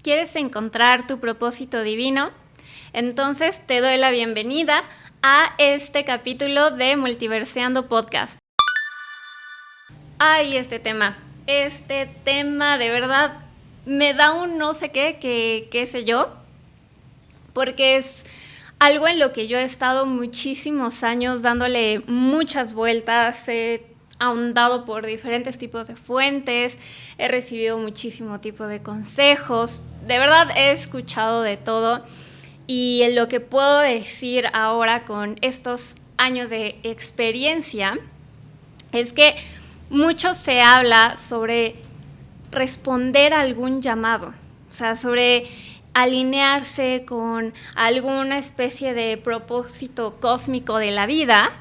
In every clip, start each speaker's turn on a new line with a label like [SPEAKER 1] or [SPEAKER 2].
[SPEAKER 1] ¿Quieres encontrar tu propósito divino? Entonces te doy la bienvenida a este capítulo de Multiverseando Podcast. Ay, este tema de verdad me da un no sé qué sé yo, porque es algo en lo que yo he estado muchísimos años dándole muchas vueltas, he ahondado por diferentes tipos de fuentes, he recibido muchísimo tipo de consejos, de verdad he escuchado de todo, y lo que puedo decir ahora con estos años de experiencia es que mucho se habla sobre responder a algún llamado, o sea, sobre alinearse con alguna especie de propósito cósmico de la vida,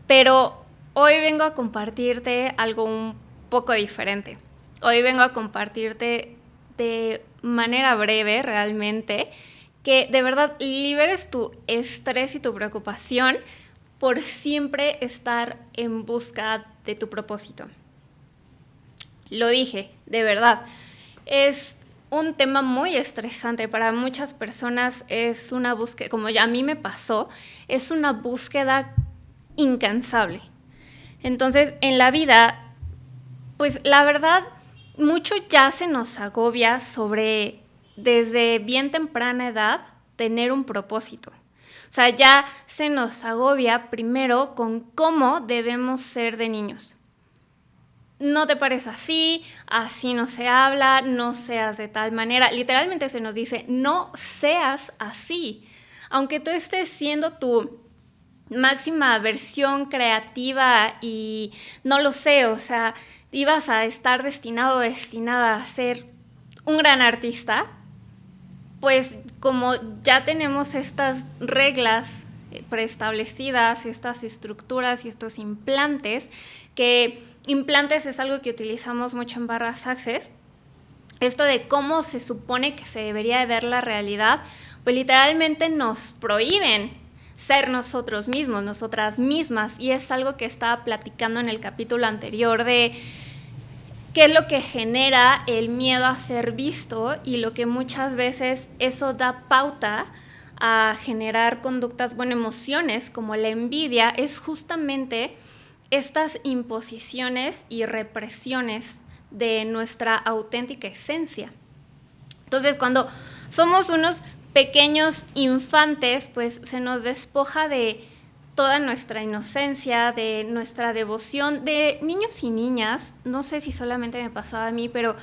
[SPEAKER 1] pero hoy vengo a compartirte algo un poco diferente. Hoy vengo a compartirte de manera breve realmente que de verdad liberes tu estrés y tu preocupación por siempre estar en busca de tu propósito. Lo dije, de verdad, es un tema muy estresante para muchas personas, es una búsqueda, como ya a mí me pasó, es una búsqueda incansable. Entonces, en la vida, pues la verdad, mucho ya se nos agobia sobre, desde bien temprana edad, tener un propósito. O sea, ya se nos agobia primero con cómo debemos ser de niños. No te pares así, así no se habla, no seas de tal manera. Literalmente se nos dice, no seas así. Aunque tú estés siendo tu máxima versión creativa y no lo sé, o sea, ibas a estar destinada a ser un gran artista, pues como ya tenemos estas reglas preestablecidas, estas estructuras y estos implantes, que implantes es algo que utilizamos mucho en Barras Access, esto de cómo se supone que se debería de ver la realidad, pues literalmente nos prohíben ser nosotros mismos, nosotras mismas, y es algo que estaba platicando en el capítulo anterior de qué es lo que genera el miedo a ser visto y lo que muchas veces eso da pauta a generar conductas, emociones como la envidia, es justamente estas imposiciones y represiones de nuestra auténtica esencia. Entonces, cuando somos unos pequeños infantes, pues se nos despoja de toda nuestra inocencia, de nuestra devoción, de niños y niñas. No sé si solamente me pasaba a mí, pero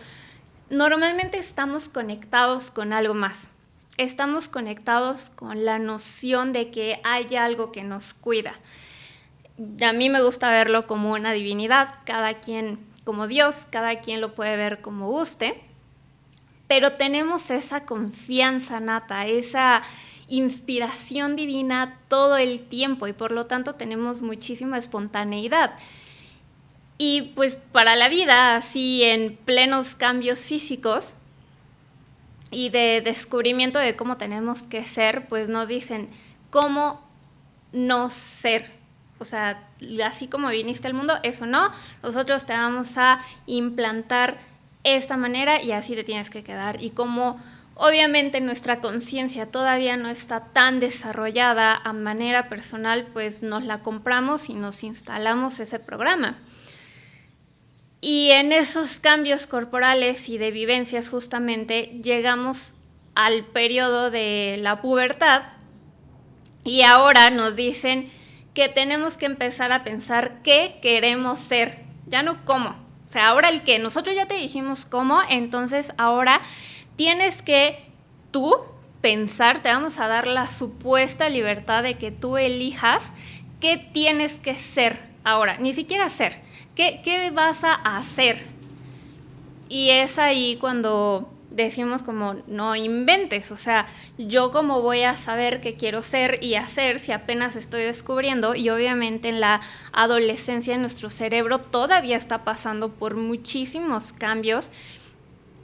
[SPEAKER 1] normalmente estamos conectados con algo más. Estamos conectados con la noción de que hay algo que nos cuida. A mí me gusta verlo como una divinidad, cada quien como Dios, cada quien lo puede ver como guste, pero tenemos esa confianza nata, esa inspiración divina todo el tiempo y por lo tanto tenemos muchísima espontaneidad. Y pues para la vida, así en plenos cambios físicos y de descubrimiento de cómo tenemos que ser, pues nos dicen cómo no ser. O sea, así como viniste al mundo, eso no, nosotros te vamos a implantar esta manera y así te tienes que quedar. Y como obviamente nuestra conciencia todavía no está tan desarrollada a manera personal, pues nos la compramos y nos instalamos ese programa. Y en esos cambios corporales y de vivencias justamente llegamos al periodo de la pubertad y ahora nos dicen que tenemos que empezar a pensar qué queremos ser, ya no cómo. O sea, ahora el que nosotros ya te dijimos cómo, entonces ahora tienes que tú pensar, te vamos a dar la supuesta libertad de que tú elijas qué tienes que ser ahora, ni siquiera ser, qué vas a hacer. Y es ahí cuando decimos como no inventes, o sea, yo cómo voy a saber qué quiero ser y hacer si apenas estoy descubriendo, y obviamente en la adolescencia nuestro cerebro todavía está pasando por muchísimos cambios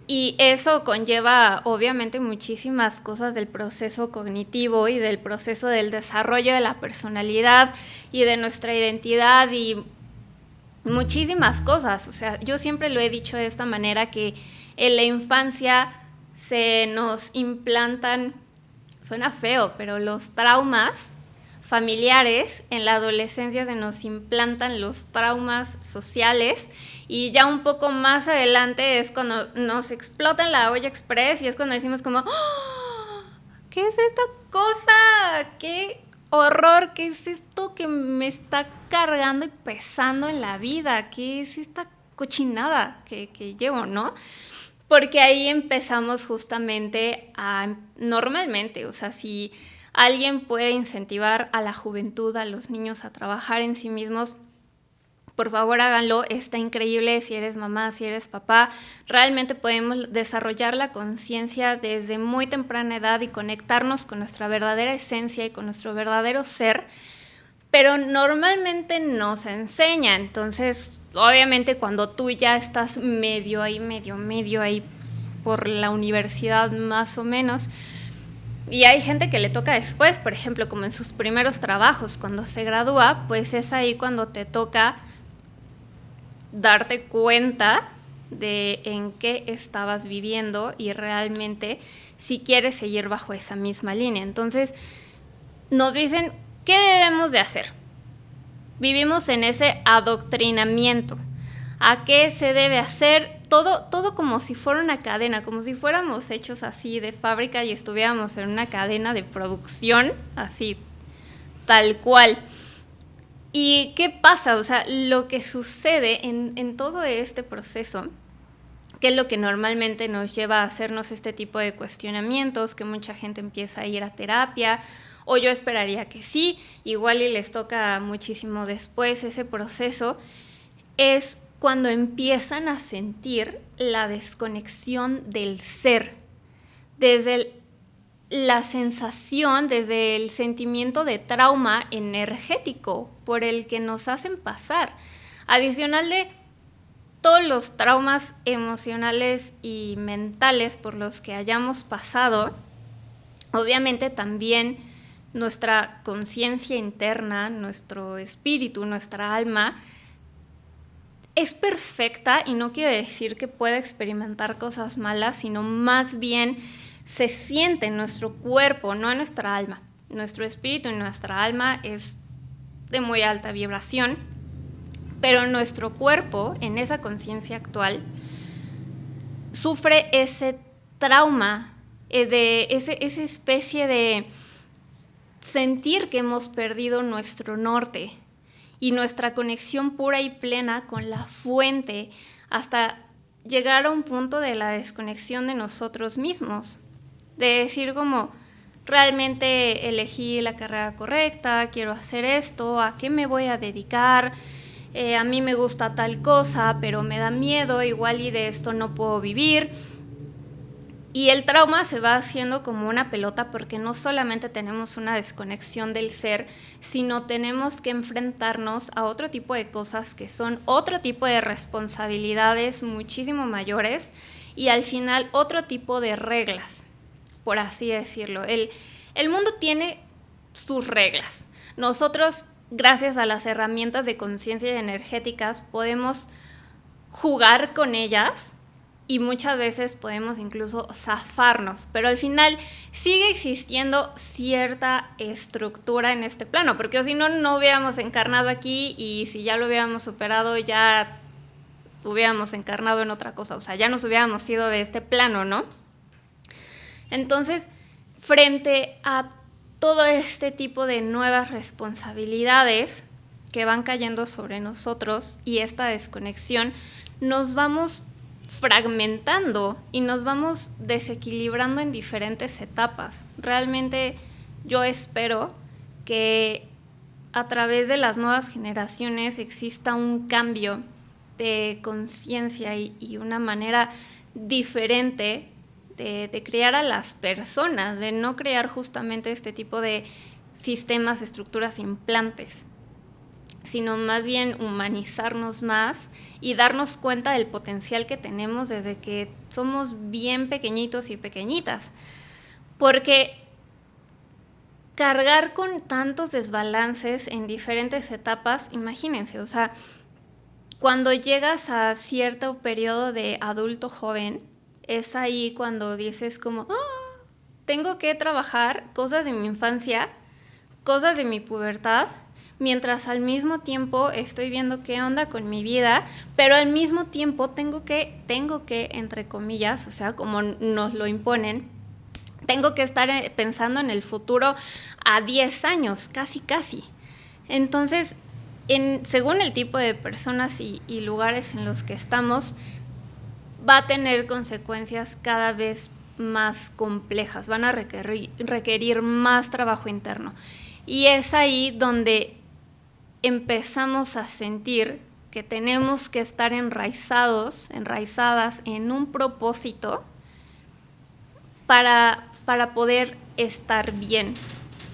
[SPEAKER 1] y eso conlleva obviamente muchísimas cosas del proceso cognitivo y del proceso del desarrollo de la personalidad y de nuestra identidad y muchísimas cosas. O sea, yo siempre lo he dicho de esta manera, que en la infancia se nos implantan, suena feo, pero los traumas familiares, en la adolescencia se nos implantan los traumas sociales y ya un poco más adelante es cuando nos explota la olla express y es cuando decimos como, ¡oh! ¿Qué es esta cosa? ¿Qué horror? ¿Qué es esto que me está cargando y pesando en la vida? ¿Qué es esta cochinada que llevo, no? Porque ahí empezamos justamente normalmente, o sea, si alguien puede incentivar a la juventud, a los niños a trabajar en sí mismos, por favor háganlo, está increíble si eres mamá, si eres papá. Realmente podemos desarrollar la conciencia desde muy temprana edad y conectarnos con nuestra verdadera esencia y con nuestro verdadero ser, pero normalmente no se enseña. Entonces, obviamente cuando tú ya estás medio ahí por la universidad más o menos, y hay gente que le toca después, por ejemplo, como en sus primeros trabajos, cuando se gradúa, pues es ahí cuando te toca darte cuenta de en qué estabas viviendo y realmente si quieres seguir bajo esa misma línea. Entonces, nos dicen, ¿qué debemos de hacer? Vivimos en ese adoctrinamiento. ¿A qué se debe hacer? Todo como si fuera una cadena, como si fuéramos hechos así de fábrica y estuviéramos en una cadena de producción, así, tal cual. ¿Y qué pasa? O sea, lo que sucede en todo este proceso, que es lo que normalmente nos lleva a hacernos este tipo de cuestionamientos, que mucha gente empieza a ir a terapia, o yo esperaría que sí, igual y les toca muchísimo después ese proceso, es cuando empiezan a sentir la desconexión del ser, desde la sensación, desde el sentimiento de trauma energético por el que nos hacen pasar, adicional de todos los traumas emocionales y mentales por los que hayamos pasado. Obviamente también nuestra conciencia interna, nuestro espíritu, nuestra alma, es perfecta y no quiere decir que pueda experimentar cosas malas, sino más bien se siente en nuestro cuerpo, no en nuestra alma. Nuestro espíritu y nuestra alma es de muy alta vibración, pero nuestro cuerpo, en esa conciencia actual, sufre ese trauma, de esa especie de sentir que hemos perdido nuestro norte y nuestra conexión pura y plena con la fuente, hasta llegar a un punto de la desconexión de nosotros mismos, de decir como, realmente elegí la carrera correcta, quiero hacer esto, ¿a qué me voy a dedicar? A mí me gusta tal cosa, pero me da miedo, igual y de esto no puedo vivir. Y el trauma se va haciendo como una pelota porque no solamente tenemos una desconexión del ser, sino tenemos que enfrentarnos a otro tipo de cosas que son otro tipo de responsabilidades muchísimo mayores y al final otro tipo de reglas, por así decirlo. El mundo tiene sus reglas. Nosotros, gracias a las herramientas de conciencia energéticas, podemos jugar con ellas y muchas veces podemos incluso zafarnos, pero al final sigue existiendo cierta estructura en este plano, porque si no, no hubiéramos encarnado aquí y si ya lo hubiéramos superado, ya hubiéramos encarnado en otra cosa, o sea, ya nos hubiéramos ido de este plano, ¿no? Entonces, frente a todo este tipo de nuevas responsabilidades que van cayendo sobre nosotros y esta desconexión, nos vamos fragmentando y nos vamos desequilibrando en diferentes etapas. Realmente yo espero que a través de las nuevas generaciones exista un cambio de conciencia y una manera diferente de crear a las personas, de no crear justamente este tipo de sistemas, estructuras, implantes, sino más bien humanizarnos más y darnos cuenta del potencial que tenemos desde que somos bien pequeñitos y pequeñitas. Porque cargar con tantos desbalances en diferentes etapas, imagínense, o sea, cuando llegas a cierto periodo de adulto joven, es ahí cuando dices como, tengo que trabajar cosas de mi infancia, cosas de mi pubertad, mientras al mismo tiempo estoy viendo qué onda con mi vida, pero al mismo tiempo tengo que, entre comillas, o sea, como nos lo imponen, tengo que estar pensando en el futuro a 10 años, casi. Entonces, según el tipo de personas y lugares en los que estamos, va a tener consecuencias cada vez más complejas, van a requerir más trabajo interno. Y es ahí donde empezamos a sentir que tenemos que estar enraizadas en un propósito para poder estar bien.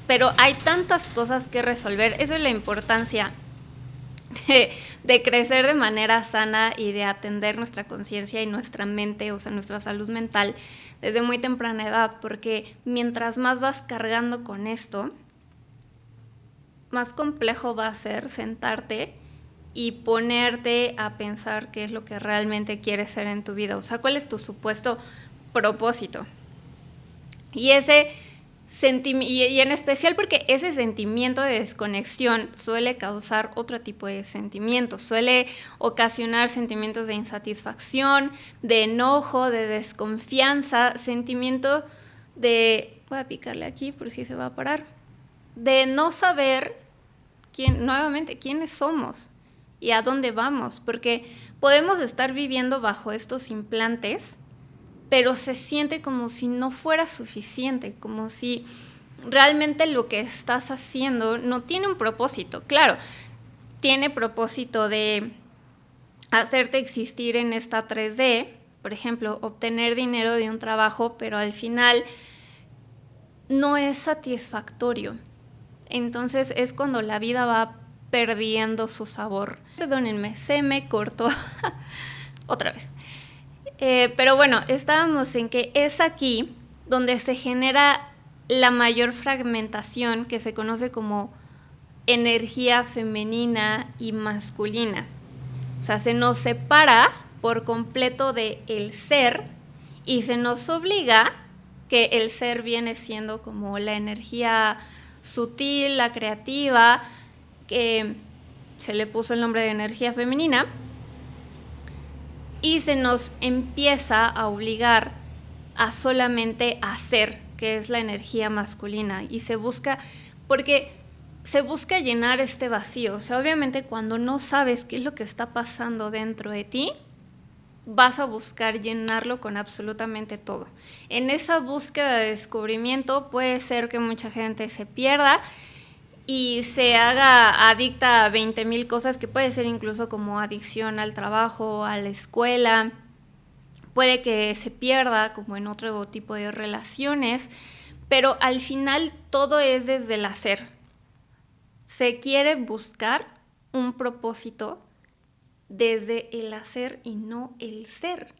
[SPEAKER 1] Pero hay tantas cosas que resolver. Esa es la importancia de crecer de manera sana y de atender nuestra conciencia y nuestra mente, o sea, nuestra salud mental desde muy temprana edad, porque mientras más vas cargando con esto, más complejo va a ser sentarte y ponerte a pensar qué es lo que realmente quieres ser en tu vida, o sea, cuál es tu supuesto propósito. Y y en especial porque ese sentimiento de desconexión suele causar otro tipo de sentimientos, suele ocasionar sentimientos de insatisfacción, de enojo, de desconfianza, sentimiento de, voy a picarle aquí por si se va a parar, de no saber quiénes somos y a dónde vamos, porque podemos estar viviendo bajo estos implantes, pero se siente como si no fuera suficiente, como si realmente lo que estás haciendo no tiene un propósito. Claro, tiene propósito de hacerte existir en esta 3D, por ejemplo, obtener dinero de un trabajo, pero al final no es satisfactorio. Entonces es cuando la vida va perdiendo su sabor. Perdónenme, se me cortó otra vez. Pero bueno, estábamos en que es aquí donde se genera la mayor fragmentación que se conoce como energía femenina y masculina. O sea, se nos separa por completo del ser y se nos obliga que el ser viene siendo como la energía sutil, la creativa, que se le puso el nombre de energía femenina, y se nos empieza a obligar a solamente hacer, que es la energía masculina, y se busca llenar este vacío. O sea, obviamente cuando no sabes qué es lo que está pasando dentro de ti, vas a buscar llenarlo con absolutamente todo. En esa búsqueda de descubrimiento puede ser que mucha gente se pierda y se haga adicta a 20,000 cosas, que puede ser incluso como adicción al trabajo, a la escuela. Puede que se pierda como en otro tipo de relaciones, pero al final todo es desde el hacer. Se quiere buscar un propósito desde el hacer y no el ser.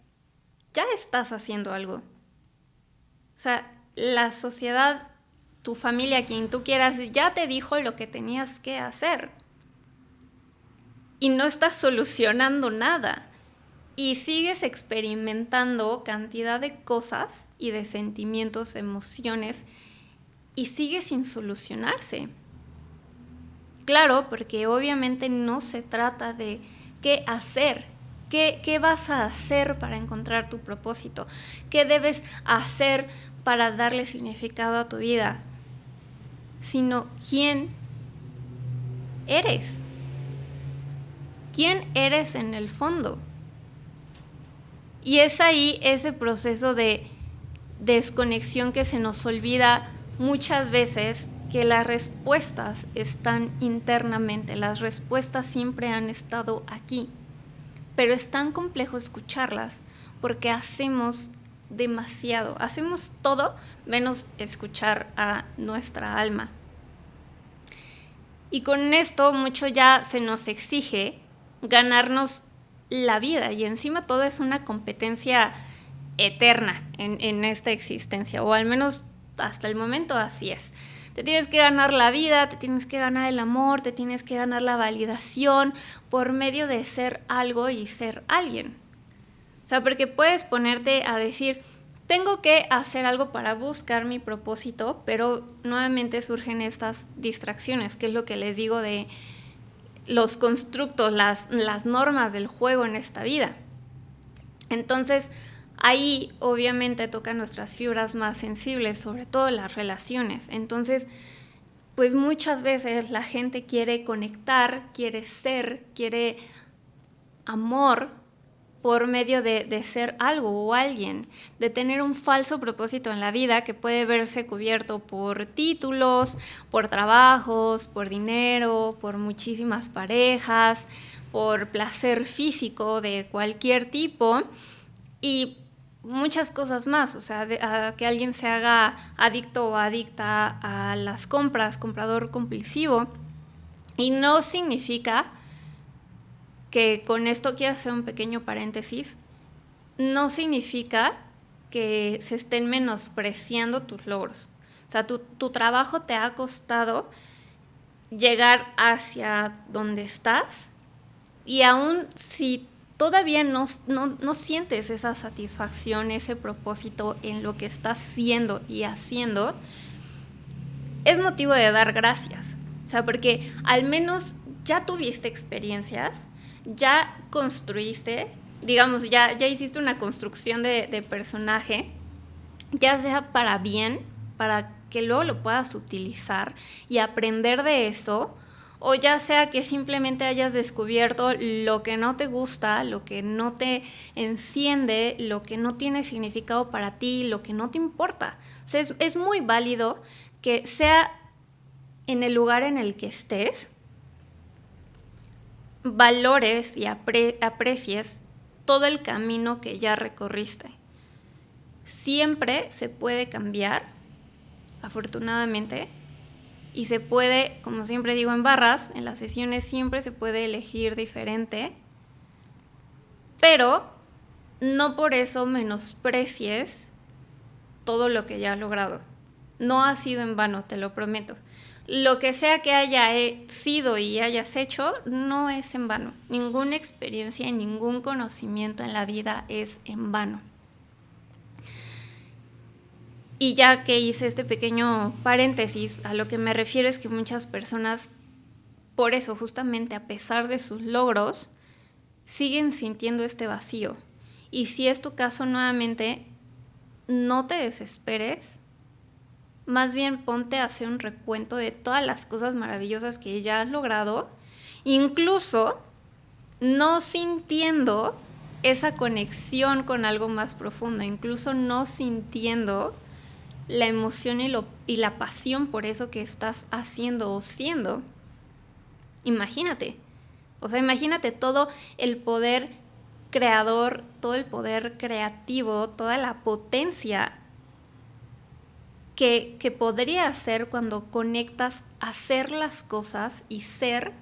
[SPEAKER 1] Ya estás haciendo algo. O sea, la sociedad, tu familia, quien tú quieras, ya te dijo lo que tenías que hacer. Y no estás solucionando nada. Y sigues experimentando cantidad de cosas y de sentimientos, emociones, y sigue sin solucionarse. Claro, porque obviamente no se trata de qué hacer. ¿Qué vas a hacer para encontrar tu propósito? ¿Qué debes hacer para darle significado a tu vida? Sino quién eres. ¿Quién eres en el fondo? Y es ahí ese proceso de desconexión que se nos olvida muchas veces, que las respuestas están internamente, las respuestas siempre han estado aquí, pero es tan complejo escucharlas porque hacemos demasiado, hacemos todo menos escuchar a nuestra alma. Y con esto mucho ya se nos exige ganarnos la vida, y encima todo es una competencia eterna en esta existencia, o al menos hasta el momento así es. Te tienes que ganar la vida, te tienes que ganar el amor, te tienes que ganar la validación por medio de ser algo y ser alguien. O sea, porque puedes ponerte a decir, tengo que hacer algo para buscar mi propósito, pero nuevamente surgen estas distracciones, que es lo que les digo de los constructos, las normas del juego en esta vida. Entonces, ahí obviamente tocan nuestras fibras más sensibles, sobre todo las relaciones. Entonces, pues muchas veces la gente quiere conectar, quiere ser, quiere amor por medio de ser algo o alguien, de tener un falso propósito en la vida que puede verse cubierto por títulos, por trabajos, por dinero, por muchísimas parejas, por placer físico de cualquier tipo y muchas cosas más, o sea, a que alguien se haga adicto o adicta a las compras, comprador compulsivo, y no significa que con esto quiero hacer un pequeño paréntesis, no significa que se estén menospreciando tus logros. O sea, tu trabajo te ha costado llegar hacia donde estás y aún si todavía no sientes esa satisfacción, ese propósito en lo que estás siendo y haciendo, es motivo de dar gracias. O sea, porque al menos ya tuviste experiencias, ya construiste, digamos, ya hiciste una construcción de personaje, ya sea para bien, para que luego lo puedas utilizar y aprender de eso, o ya sea que simplemente hayas descubierto lo que no te gusta, lo que no te enciende, lo que no tiene significado para ti, lo que no te importa. O sea, es muy válido que sea en el lugar en el que estés, valores y aprecies todo el camino que ya recorriste. Siempre se puede cambiar, afortunadamente, y se puede, como siempre digo en barras, en las sesiones siempre se puede elegir diferente, pero no por eso menosprecies todo lo que ya has logrado. No ha sido en vano, te lo prometo. Lo que sea que haya sido y hayas hecho, no es en vano. Ninguna experiencia y ningún conocimiento en la vida es en vano. Y ya que hice este pequeño paréntesis, a lo que me refiero es que muchas personas, por eso justamente a pesar de sus logros, siguen sintiendo este vacío. Y si es tu caso, nuevamente, no te desesperes. Más bien ponte a hacer un recuento de todas las cosas maravillosas que ya has logrado, incluso no sintiendo esa conexión con algo más profundo, incluso no sintiendo la emoción y la pasión por eso que estás haciendo o siendo. Imagínate, o sea, imagínate todo el poder creador, todo el poder creativo, toda la potencia que podría ser cuando conectas a hacer las cosas y ser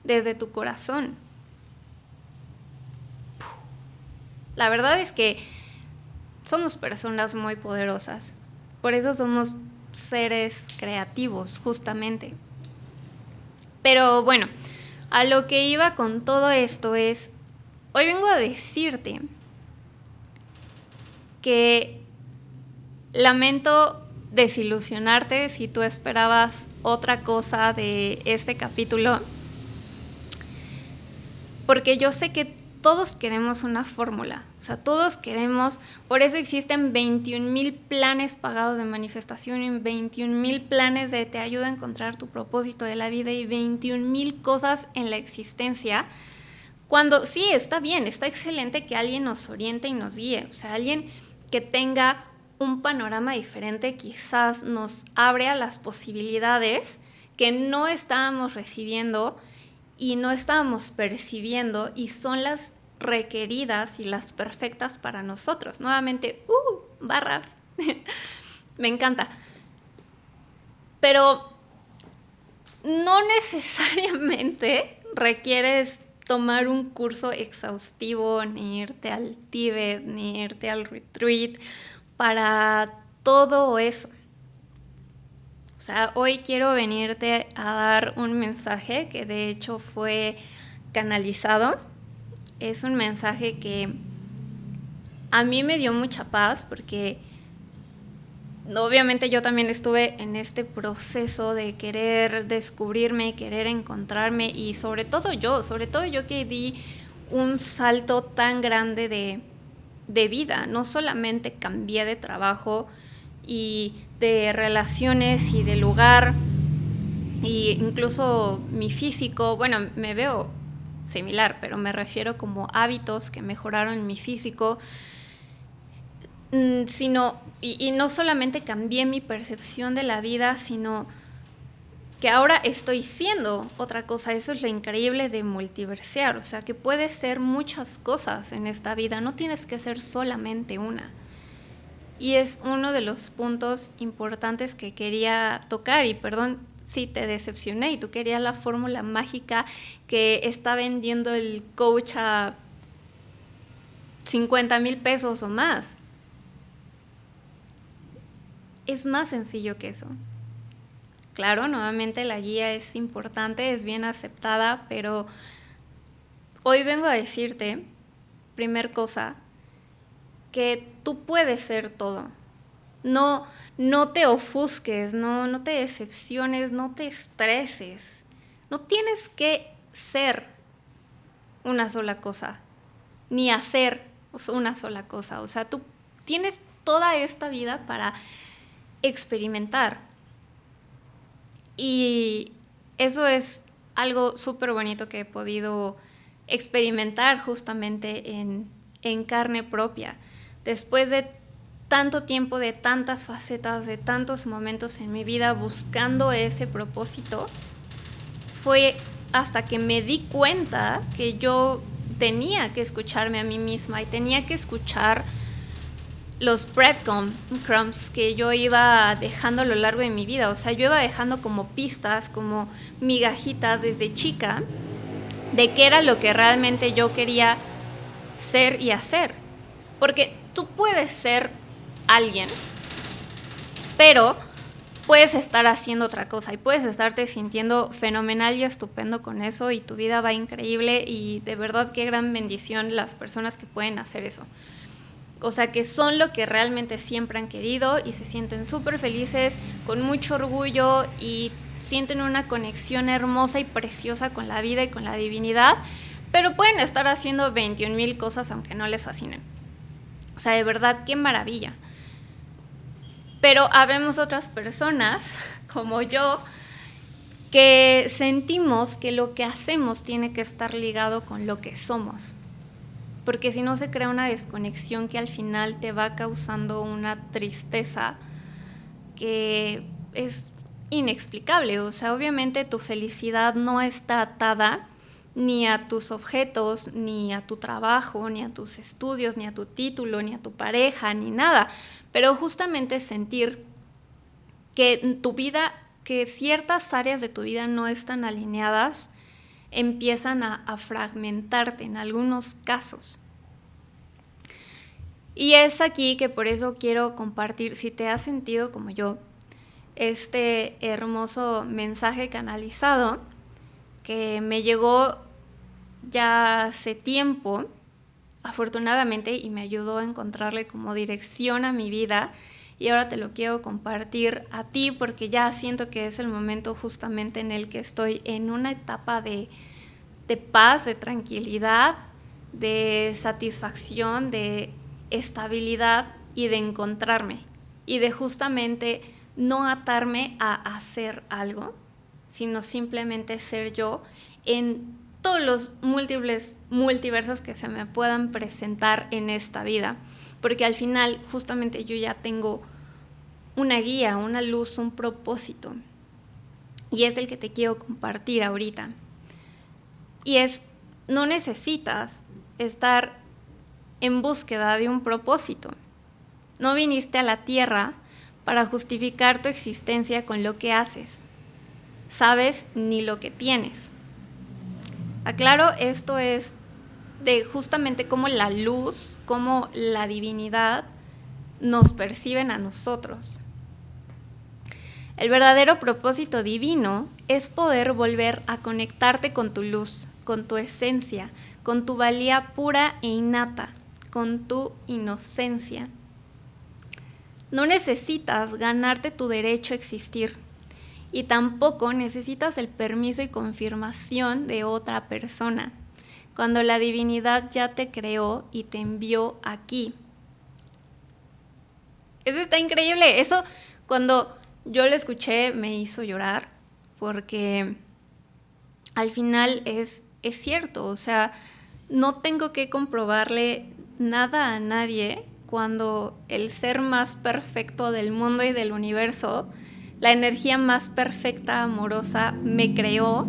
[SPEAKER 1] desde tu corazón. La verdad es que somos personas muy poderosas. Por eso somos seres creativos, justamente. Pero bueno, a lo que iba con todo esto es, hoy vengo a decirte que lamento desilusionarte si tú esperabas otra cosa de este capítulo, porque yo sé que todos queremos una fórmula, o sea, todos queremos, por eso existen 21,000 planes pagados de manifestación y 21,000 planes de te ayuda a encontrar tu propósito de la vida y 21,000 cosas en la existencia, cuando sí, está bien, está excelente que alguien nos oriente y nos guíe, o sea, alguien que tenga un panorama diferente quizás nos abre a las posibilidades que no estábamos recibiendo y no estábamos percibiendo y son las requeridas y las perfectas para nosotros. Nuevamente, barras, me encanta. Pero no necesariamente requieres tomar un curso exhaustivo, ni irte al Tíbet, ni irte al retreat para todo eso. O sea, hoy quiero venirte a dar un mensaje que de hecho fue canalizado. Es un mensaje que a mí me dio mucha paz porque obviamente yo también estuve en este proceso de querer descubrirme, querer encontrarme y sobre todo yo que di un salto tan grande de vida. No solamente cambié de trabajo y de relaciones y de lugar, y incluso mi físico, bueno, me veo similar, pero me refiero como hábitos que mejoraron mi físico, sino, y no solamente cambié mi percepción de la vida, sino que ahora estoy siendo otra cosa. Eso es lo increíble de multiversear, o sea, que puedes ser muchas cosas en esta vida, no tienes que ser solamente una. Y es uno de los puntos importantes que quería tocar, y perdón si te decepcioné y tú querías la fórmula mágica que está vendiendo el coach a 50,000 pesos o más. Es más sencillo que eso. Claro, nuevamente la guía es importante, es bien aceptada, pero hoy vengo a decirte, primer cosa, que tú puedes ser todo. No te ofusques, no te decepciones, no te estreses. No tienes que ser una sola cosa, ni hacer una sola cosa. O sea, tú tienes toda esta vida para experimentar. Y eso es algo súper bonito que he podido experimentar justamente en carne propia. Después de tanto tiempo, de tantas facetas, de tantos momentos en mi vida buscando ese propósito, fue hasta que me di cuenta que yo tenía que escucharme a mí misma y tenía que escuchar los breadcrumbs que yo iba dejando a lo largo de mi vida. O sea, yo iba dejando como pistas, como migajitas desde chica de qué era lo que realmente yo quería ser y hacer. Porque tú puedes ser alguien, pero puedes estar haciendo otra cosa y puedes estarte sintiendo fenomenal y estupendo con eso y tu vida va increíble, y de verdad qué gran bendición las personas que pueden hacer eso. O sea, que son lo que realmente siempre han querido y se sienten súper felices, con mucho orgullo, y sienten una conexión hermosa y preciosa con la vida y con la divinidad, pero pueden estar haciendo 21,000 cosas aunque no les fascinen. O sea, de verdad, qué maravilla. Pero habemos otras personas, como yo, que sentimos que lo que hacemos tiene que estar ligado con lo que somos. Porque si no se crea una desconexión que al final te va causando una tristeza que es inexplicable. O sea, obviamente tu felicidad no está atada ni a tus objetos, ni a tu trabajo, ni a tus estudios, ni a tu título, ni a tu pareja, ni nada. Pero justamente sentir que tu vida, que ciertas áreas de tu vida no están alineadas, empiezan a fragmentarte en algunos casos. Y es aquí que por eso quiero compartir, si te has sentido como yo, este hermoso mensaje canalizado que me llegó ya hace tiempo, afortunadamente, y me ayudó a encontrarle como dirección a mi vida, y ahora te lo quiero compartir a ti porque ya siento que es el momento justamente en el que estoy en una etapa de paz, de tranquilidad, de satisfacción, de estabilidad y de encontrarme, y de justamente no atarme a hacer algo, sino simplemente ser yo en todos los múltiples multiversos que se me puedan presentar en esta vida, porque al final justamente yo ya tengo una guía, una luz, un propósito, y es el que te quiero compartir ahorita. Y es, no necesitas estar en búsqueda de un propósito. No viniste a la tierra para justificar tu existencia con lo que haces, sabes, ni lo que tienes. Aclaro, esto es de justamente cómo la luz, cómo la divinidad nos perciben a nosotros. El verdadero propósito divino es poder volver a conectarte con tu luz, con tu esencia, con tu valía pura e innata, con tu inocencia. No necesitas ganarte tu derecho a existir y tampoco necesitas el permiso y confirmación de otra persona, cuando la divinidad ya te creó y te envió aquí. Eso está increíble. Eso, cuando yo lo escuché, me hizo llorar, porque al final es cierto. O sea, no tengo que comprobarle nada a nadie cuando el ser más perfecto del mundo y del universo, la energía más perfecta, amorosa, me creó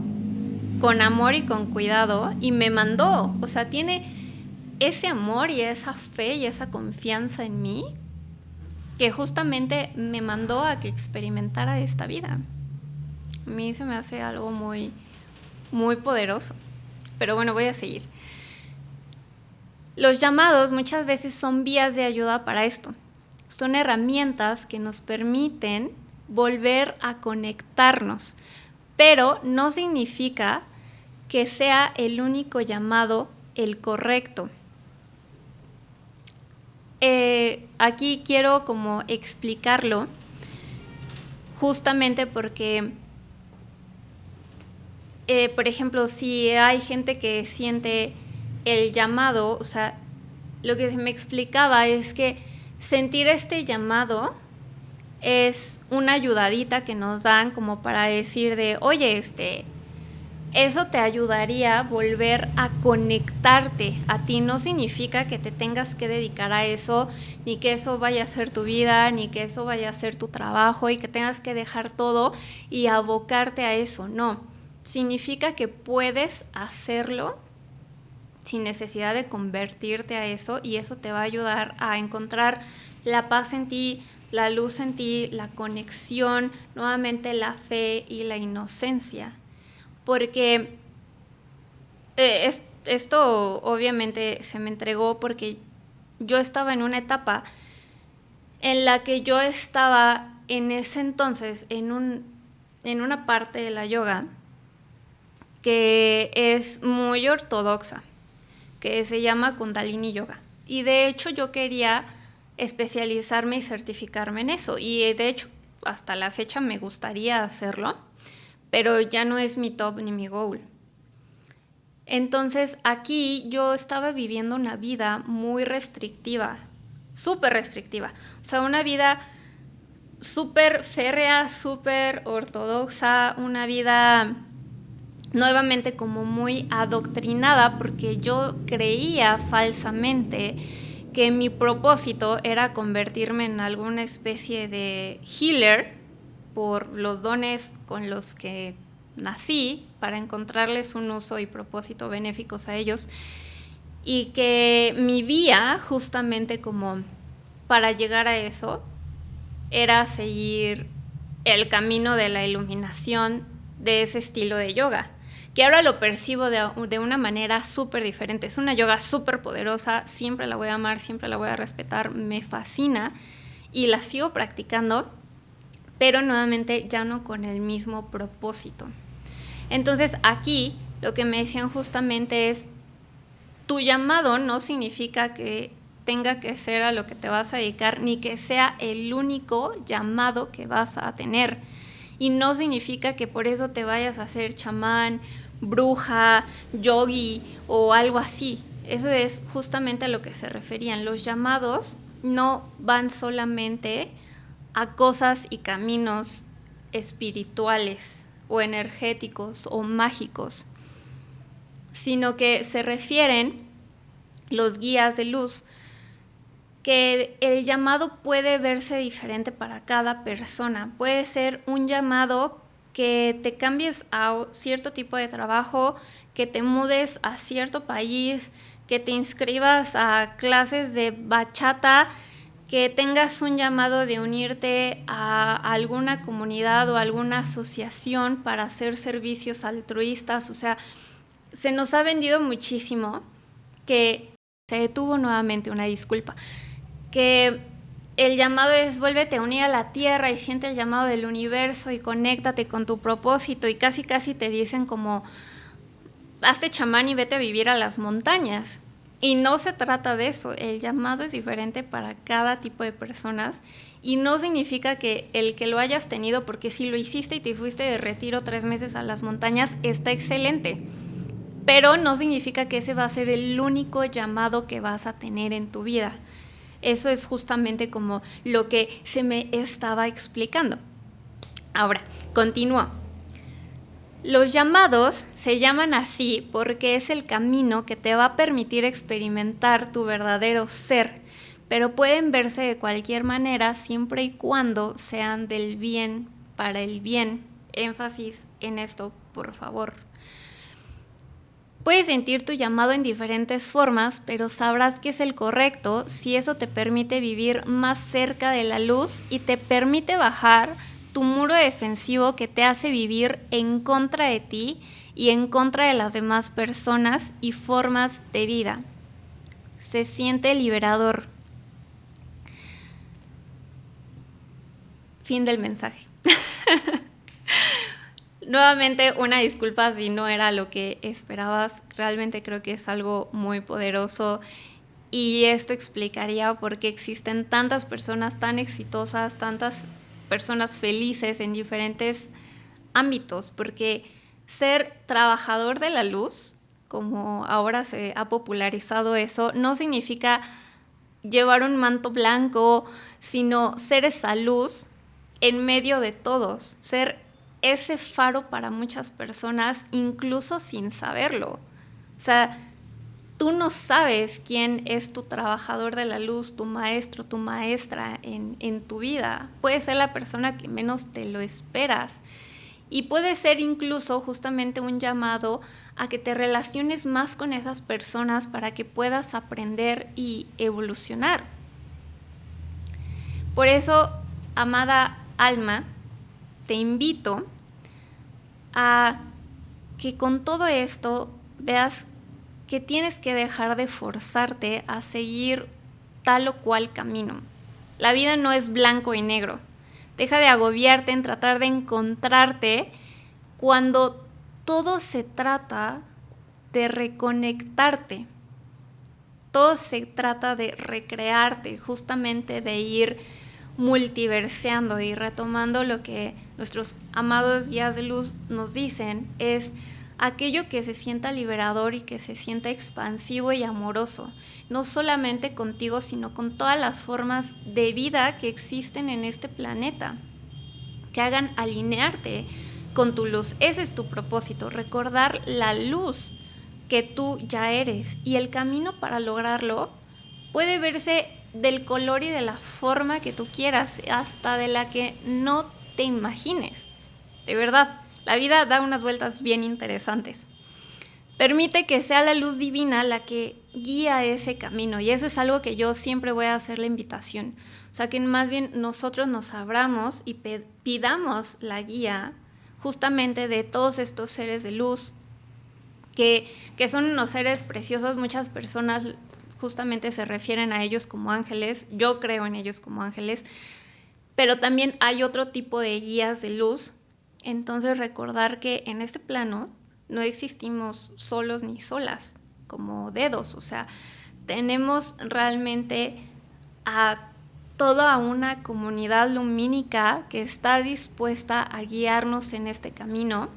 [SPEAKER 1] con amor y con cuidado y me mandó. O sea, tiene ese amor y esa fe y esa confianza en mí, que justamente me mandó a que experimentara esta vida. A mí se me hace algo muy, muy poderoso. Pero bueno, voy a seguir. Los llamados muchas veces son vías de ayuda para esto. Son herramientas que nos permiten volver a conectarnos, pero no significa que sea el único llamado el correcto. Aquí quiero como explicarlo, justamente porque, por ejemplo, si hay gente que siente el llamado, o sea, lo que me explicaba es que sentir este llamado es una ayudadita que nos dan como para decir de, oye, eso te ayudaría a volver a conectarte a ti. No significa que te tengas que dedicar a eso, ni que eso vaya a ser tu vida, ni que eso vaya a ser tu trabajo y que tengas que dejar todo y abocarte a eso. No, significa que puedes hacerlo sin necesidad de convertirte a eso, y eso te va a ayudar a encontrar la paz en ti, la luz en ti, la conexión, nuevamente la fe y la inocencia. Porque esto obviamente se me entregó porque yo estaba en una etapa en la que yo estaba en ese entonces en una parte de la yoga que es muy ortodoxa, que se llama Kundalini Yoga. Y de hecho yo quería especializarme y certificarme en eso. Y de hecho hasta la fecha me gustaría hacerlo, pero ya no es mi top ni mi goal. Entonces aquí yo estaba viviendo una vida muy restrictiva, súper restrictiva. O sea, una vida súper férrea, súper ortodoxa, una vida nuevamente como muy adoctrinada, porque yo creía falsamente que mi propósito era convertirme en alguna especie de healer por los dones con los que nací, para encontrarles un uso y propósito benéficos a ellos, y que mi vía justamente como para llegar a eso era seguir el camino de la iluminación de ese estilo de yoga, que ahora lo percibo de una manera súper diferente. Es una yoga súper poderosa, siempre la voy a amar, siempre la voy a respetar, me fascina y la sigo practicando, pero nuevamente ya no con el mismo propósito. Entonces aquí lo que me decían justamente es, tu llamado no significa que tenga que ser a lo que te vas a dedicar, ni que sea el único llamado que vas a tener. Y no significa que por eso te vayas a hacer chamán, bruja, yogi o algo así. Eso es justamente a lo que se referían. Los llamados no van solamente a cosas y caminos espirituales o energéticos o mágicos, sino que se refieren los guías de luz, que el llamado puede verse diferente para cada persona. Puede ser un llamado que te cambies a cierto tipo de trabajo, que te mudes a cierto país, que te inscribas a clases de bachata, que tengas un llamado de unirte a alguna comunidad o alguna asociación para hacer servicios altruistas. O sea, se nos ha vendido muchísimo que se detuvo nuevamente, una disculpa, que el llamado es vuélvete a unir a la tierra y siente el llamado del universo y conéctate con tu propósito, y casi te dicen como hazte chamán y vete a vivir a las montañas. Y no se trata de eso, el llamado es diferente para cada tipo de personas y no significa que el que lo hayas tenido, porque si lo hiciste y te fuiste de retiro 3 meses a las montañas, está excelente, pero no significa que ese va a ser el único llamado que vas a tener en tu vida. Eso es justamente como lo que se me estaba explicando. Ahora, continúo. Los llamados se llaman así porque es el camino que te va a permitir experimentar tu verdadero ser, pero pueden verse de cualquier manera siempre y cuando sean del bien para el bien. Énfasis en esto, por favor. Puedes sentir tu llamado en diferentes formas, pero sabrás que es el correcto si eso te permite vivir más cerca de la luz y te permite bajar tu muro defensivo que te hace vivir en contra de ti y en contra de las demás personas y formas de vida. Se siente liberador. Fin del mensaje. Nuevamente, una disculpa si no era lo que esperabas. Realmente creo que es algo muy poderoso y esto explicaría por qué existen tantas personas tan exitosas, tantas personas felices en diferentes ámbitos, porque ser trabajador de la luz, como ahora se ha popularizado eso, no significa llevar un manto blanco, sino ser esa luz en medio de todos, ser ese faro para muchas personas, incluso sin saberlo. O sea, tú no sabes quién es tu trabajador de la luz, tu maestro, tu maestra en tu vida. Puede ser la persona que menos te lo esperas. Y puede ser incluso justamente un llamado a que te relaciones más con esas personas para que puedas aprender y evolucionar. Por eso, amada alma, te invito a que con todo esto veas que tienes que dejar de forzarte a seguir tal o cual camino. La vida no es blanco y negro. Deja de agobiarte en tratar de encontrarte cuando todo se trata de reconectarte. Todo se trata de recrearte, justamente de ir multiverseando y retomando lo que nuestros amados guías de luz nos dicen, es aquello que se sienta liberador y que se sienta expansivo y amoroso, no solamente contigo, sino con todas las formas de vida que existen en este planeta, que hagan alinearte con tu luz. Ese es tu propósito, recordar la luz que tú ya eres, y el camino para lograrlo puede verse del color y de la forma que tú quieras, hasta de la que no te imagines. De verdad, la vida da unas vueltas bien interesantes. Permite que sea la luz divina la que guía ese camino, y eso es algo que yo siempre voy a hacer la invitación. O sea, que más bien nosotros nos abramos y pidamos la guía justamente de todos estos seres de luz, que son unos seres preciosos. Muchas personas justamente se refieren a ellos como ángeles. Yo creo en ellos como ángeles, pero también hay otro tipo de guías de luz. Entonces, recordar que en este plano no existimos solos ni solas, como dedos. O sea, tenemos realmente a toda una comunidad lumínica que está dispuesta a guiarnos en este camino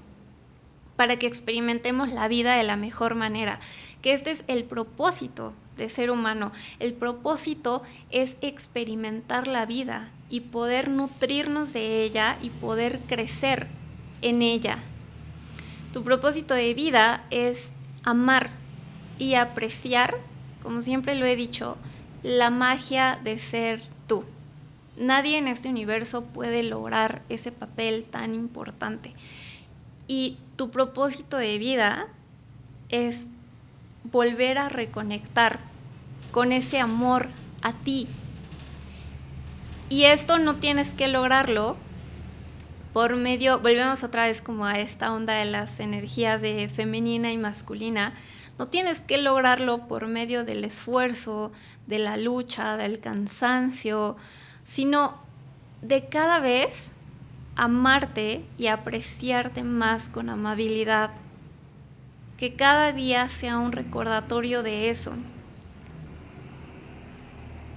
[SPEAKER 1] para que experimentemos la vida de la mejor manera, que este es el propósito de ser humano. El propósito es experimentar la vida y poder nutrirnos de ella y poder crecer en ella. Tu propósito de vida es amar y apreciar, como siempre lo he dicho, la magia de ser tú. Nadie en este universo puede lograr ese papel tan importante. Y tu propósito de vida es volver a reconectar con ese amor a ti. Y esto no tienes que lograrlo por medio, volvemos otra vez como a esta onda de las energías de femenina y masculina, no tienes que lograrlo por medio del esfuerzo, de la lucha, del cansancio, sino de cada vez amarte y apreciarte más con amabilidad. Que cada día sea un recordatorio de eso.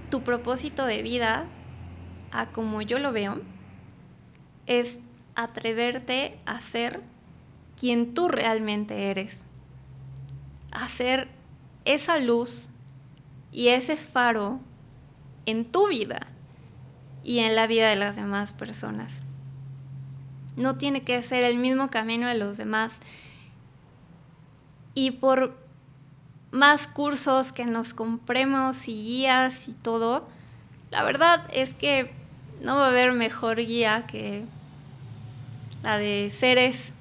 [SPEAKER 1] tu propósito de vida, a como yo lo veo, es atreverte a ser quien tú realmente eres. A ser esa luz y ese faro en tu vida y en la vida de las demás personas. No tiene que ser el mismo camino de los demás. Y por más cursos que nos compremos y guías y todo, la verdad es que no va a haber mejor guía que la de seres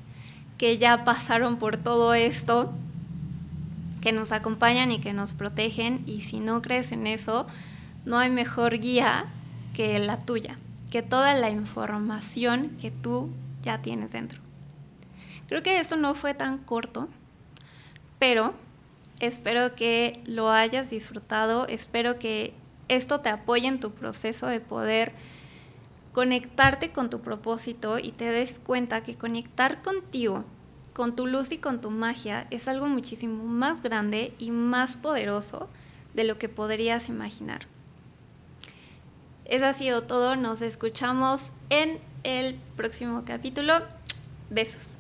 [SPEAKER 1] que ya pasaron por todo esto, que nos acompañan y que nos protegen. Y si no crees en eso, no hay mejor guía que la tuya, que toda la información que tú ya tienes dentro. Creo que esto no fue tan corto, pero espero que lo hayas disfrutado. Espero que esto te apoye en tu proceso de poder conectarte con tu propósito y te des cuenta que conectar contigo, con tu luz y con tu magia, es algo muchísimo más grande y más poderoso de lo que podrías imaginar. Eso ha sido todo. Nos escuchamos en el próximo capítulo. Besos.